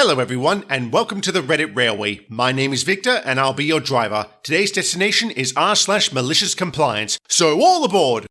Hello everyone, and welcome to the Reddit Railway. My name is Victor, and I'll be your driver. Today's destination is r/malicious compliance, so all aboard!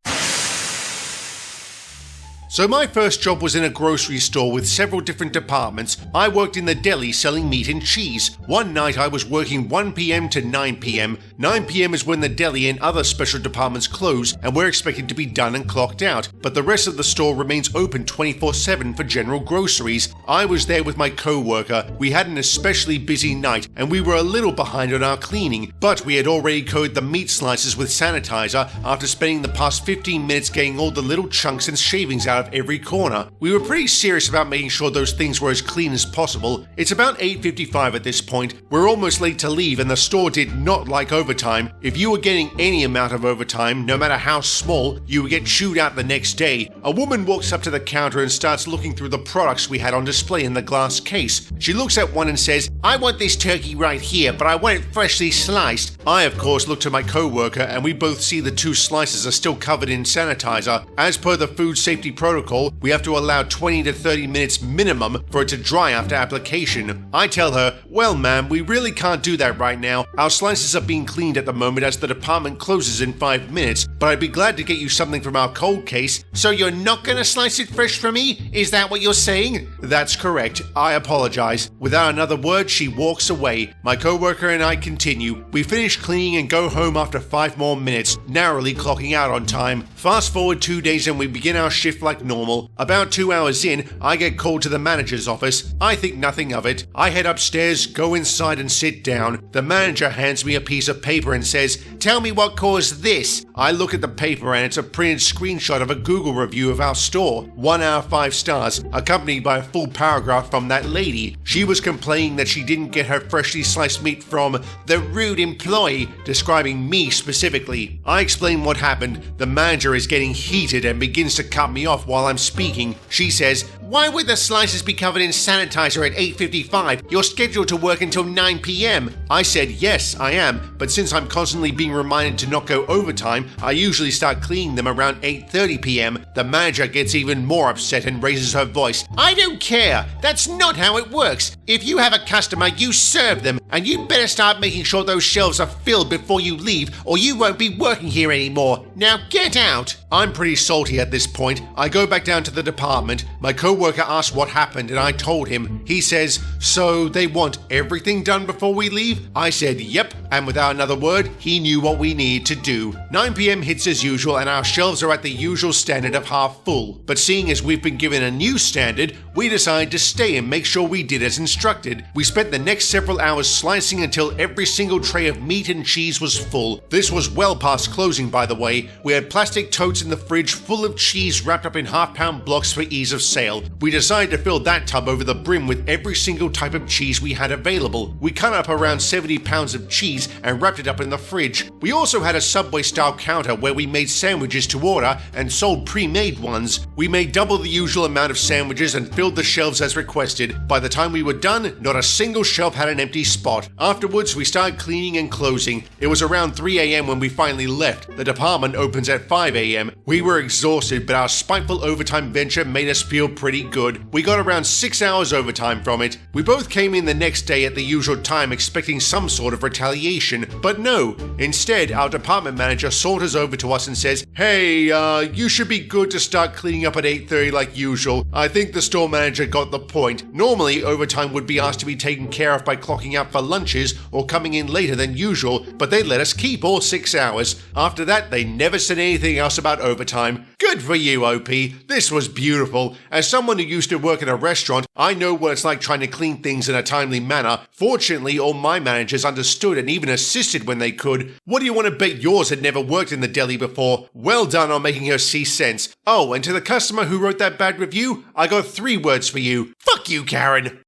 So my first job was in a grocery store with several different departments. I worked in the deli selling meat and cheese. One night I was working 1 p.m. to 9 p.m. 9 p.m. is when the deli and other special departments close and we're expected to be done and clocked out, but the rest of the store remains open 24/7 for general groceries. I was there with my co-worker. We had an especially busy night and we were a little behind on our cleaning, but we had already coated the meat slices with sanitizer after spending the past 15 minutes getting all the little chunks and shavings out of every corner. We were pretty serious about making sure those things were as clean as possible. It's about 8:55 at this point. We're almost late to leave and the store did not like overtime. If you were getting any amount of overtime, no matter how small, you would get chewed out the next day. A woman walks up to the counter and starts looking through the products we had on display in the glass case. She looks at one and says, "I want this turkey right here, but I want it freshly sliced." I, of course, look to my co-worker and we both see the two slices are still covered in sanitizer. As per the food safety protocol, we have to allow 20 to 30 minutes minimum for it to dry after application. I tell her, "Well ma'am, we really can't do that right now. Our slices are being cleaned at the moment as the department closes in 5 minutes, but I'd be glad to get you something from our cold case." "So you're not gonna slice it fresh for me? Is that what you're saying?" "That's correct. I apologize." Without another word, she walks away. My co-worker and I continue. We finish cleaning and go home after 5 more minutes, narrowly clocking out on time. Fast forward 2 days and we begin our shift like normal. About 2 hours in, I get called to the manager's office. I think nothing of it. I head upstairs, go inside and sit down. The manager hands me a piece of paper and says, "Tell me what caused this." I look at the paper and it's a printed screenshot of a Google review of our store. 1 hour 5 stars, accompanied by a full paragraph from that lady. She was complaining that she didn't get her freshly sliced meat from the rude employee, describing me specifically. I explain what happened. The manager is getting heated and begins to cut me off while I'm speaking. She says, "Why would the slices be covered in sanitizer at 8:55? You're scheduled to work until 9 p.m. I said, "Yes, I am, but since I'm constantly being reminded to not go overtime, I usually start cleaning them around 8:30 p.m. The manager gets even more upset and raises her voice. "I don't care. That's not how it works. If you have a customer, you serve them, and you'd better start making sure those shelves are filled before you leave, or you won't be working here anymore. Now get out." I'm pretty salty at this point. I go back down to the department. My co-worker asks what happened and I told him. He says, "So they want everything done before we leave?" I said, "Yep," and without another word, he knew what we needed to do. 9 p.m. hits as usual and our shelves are at the usual standard of half full. But seeing as we've been given a new standard, we decided to stay and make sure we did as instructed. We spent the next several hours slicing until every single tray of meat and cheese was full. This was well past closing, by the way. We had plastic totes in the fridge full of cheese wrapped up in half-pound blocks for ease of sale. We decided to fill that tub over the brim with every single type of cheese we had available. We cut up around 70 pounds of cheese and wrapped it up in the fridge. We also had a Subway-style counter where we made sandwiches to order and sold pre-made ones. We made double the usual amount of sandwiches and filled the shelves as requested. By the time we were done, not a single shelf had an empty spot. Afterwards, we started cleaning and closing. It was around 3 a.m. when we finally left. The department opens at 5 a.m. We were exhausted, but our spiteful overtime venture made us feel pretty good. We got around 6 hours overtime from it. We both came in the next day at the usual time expecting some sort of retaliation, but no. Instead, our department manager saunters over to us and says, "Hey, you should be good to start cleaning up at 8:30 like usual." I think the store manager got the point. Normally, overtime would be asked to be taken care of by clocking out for lunches or coming in later than usual, but they let us keep all 6 hours. After that, they never said anything else about overtime. Good for you, OP. This was beautiful. As someone who used to work in a restaurant, I know what it's like trying to clean things in a timely manner. Fortunately, all my managers understood and even assisted when they could. What do you want to bet yours had never worked in the deli before? Well done on making her see sense. Oh, and to the customer who wrote that bad review, I got 3 words for you. Fuck you, Karen.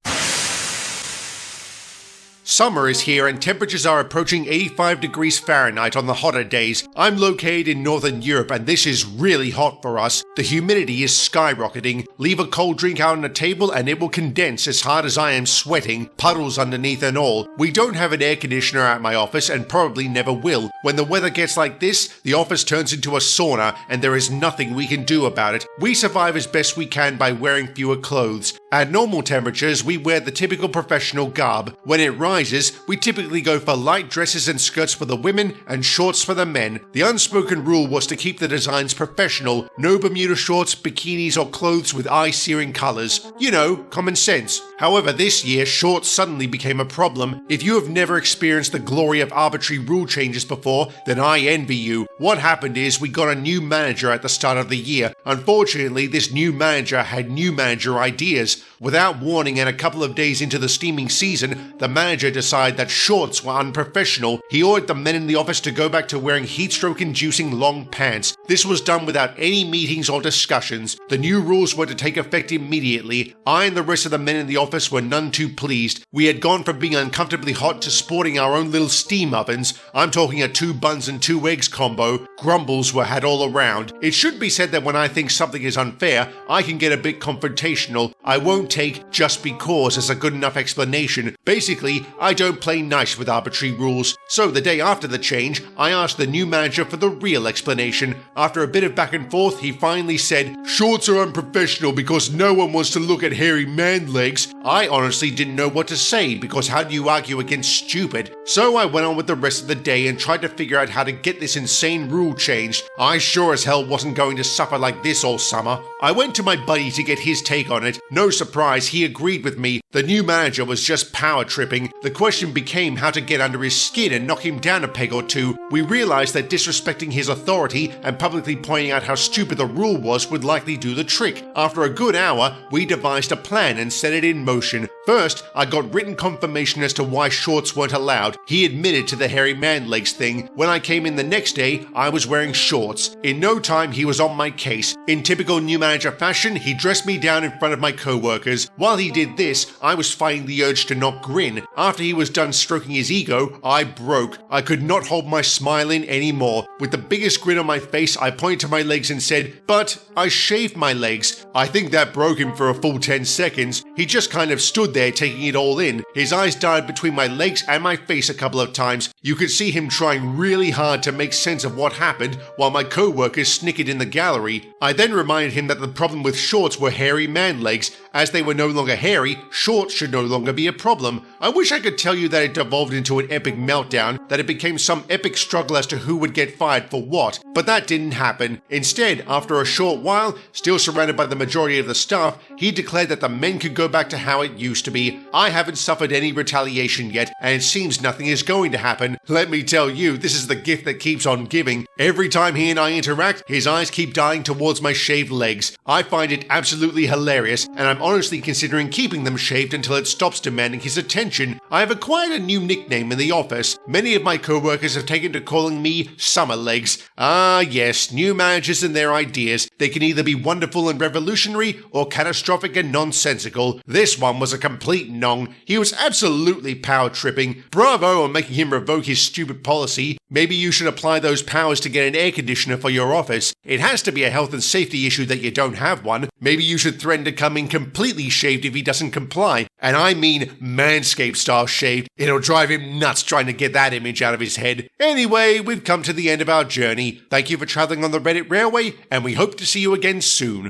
Summer is here and temperatures are approaching 85 degrees Fahrenheit on the hotter days. I'm located in Northern Europe and this is really hot for us. The humidity is skyrocketing. Leave a cold drink out on the table and it will condense as hard as I am sweating, puddles underneath and all. We don't have an air conditioner at my office and probably never will. When the weather gets like this, the office turns into a sauna and there is nothing we can do about it. We survive as best we can by wearing fewer clothes. At normal temperatures, we wear the typical professional garb. When it rises, we typically go for light dresses and skirts for the women and shorts for the men. The unspoken rule was to keep the designs professional, no Bermuda shorts, bikinis or clothes with eye-searing colors. You know, common sense. However, this year, shorts suddenly became a problem. If you have never experienced the glory of arbitrary rule changes before, then I envy you. What happened is we got a new manager at the start of the year. Unfortunately, this new manager had new manager ideas. Without warning and a couple of days into the steaming season, the manager decided that shorts were unprofessional. He ordered the men in the office to go back to wearing heatstroke-inducing long pants. This was done without any meetings or discussions. The new rules were to take effect immediately. I and the rest of the men in the office were none too pleased. We had gone from being uncomfortably hot to sporting our own little steam ovens. I'm talking a 2 buns and 2 eggs combo. Grumbles were had all around. It should be said that when I think something is unfair, I can get a bit confrontational. I won't take just because as a good enough explanation. Basically, I don't play nice with arbitrary rules. So the day after the change, I asked the new manager for the real explanation. After a bit of back and forth, he finally said, "Shorts are unprofessional because no one wants to look at hairy man legs." I honestly didn't know what to say because how do you argue against stupid? So I went on with the rest of the day and tried to figure out how to get this insane rule changed. I sure as hell wasn't going to suffer like this all summer. I went to my buddy to get his take on it. No surprise, he agreed with me. The new manager was just power tripping. The question became how to get under his skin and knock him down a peg or two. We realized that disrespecting his authority and publicly pointing out how stupid the rule was would likely do the trick. After a good hour, we devised a plan and set it in motion. First, I got written confirmation as to why shorts weren't allowed. He admitted to the hairy man legs thing. When I came in the next day, I was wearing shorts. In no time, he was on my case. In typical new manager fashion, he dressed me down in front of my co-workers. While he did this, I was fighting the urge to not grin. After he was done stroking his ego, I broke. I could not hold my smile in anymore. With the biggest grin on my face, I pointed to my legs and said, "But I shaved my legs." I think that broke him for a full 10 seconds. He just kind of stood there taking it all in. His eyes darted between my legs and my face a couple of times. You could see him trying really hard to make sense of what happened while my co-workers snickered in the gallery. I then reminded him that the problem with shorts were hairy man legs. As they were no longer hairy, shorts should no longer be a problem. I wish I could tell you that it devolved into an epic meltdown, that it became some epic struggle as to who would get fired for what, but that didn't happen. Instead, after a short while, still surrounded by the majority of the staff, he declared that the men could go back to how it used to be. I haven't suffered any retaliation yet, and it seems nothing is going to happen. Let me tell you, this is the gift that keeps on giving. Every time he and I interact, his eyes keep dying towards my shaved legs. I find it absolutely hilarious, and I'm honestly considering keeping them shaved until it stops demanding his attention. I have acquired a new nickname in the office. Many of my co-workers have taken to calling me Summer Legs. Ah yes, new managers and their ideas. They can either be wonderful and revolutionary or catastrophic and nonsensical. This one was a complete nong. He was absolutely power tripping. Bravo on making him revoke his stupid policy. Maybe you should apply those powers to get an air conditioner for your office. It has to be a health and safety issue that you don't have one. Maybe you should threaten to come in completely shaved if he doesn't comply. And I mean Manscaped style shaved. It'll drive him nuts trying to get that image out of his head. Anyway, we've come to the end of our journey. Thank you for traveling on the Reddit Railway, and we hope to see you again soon.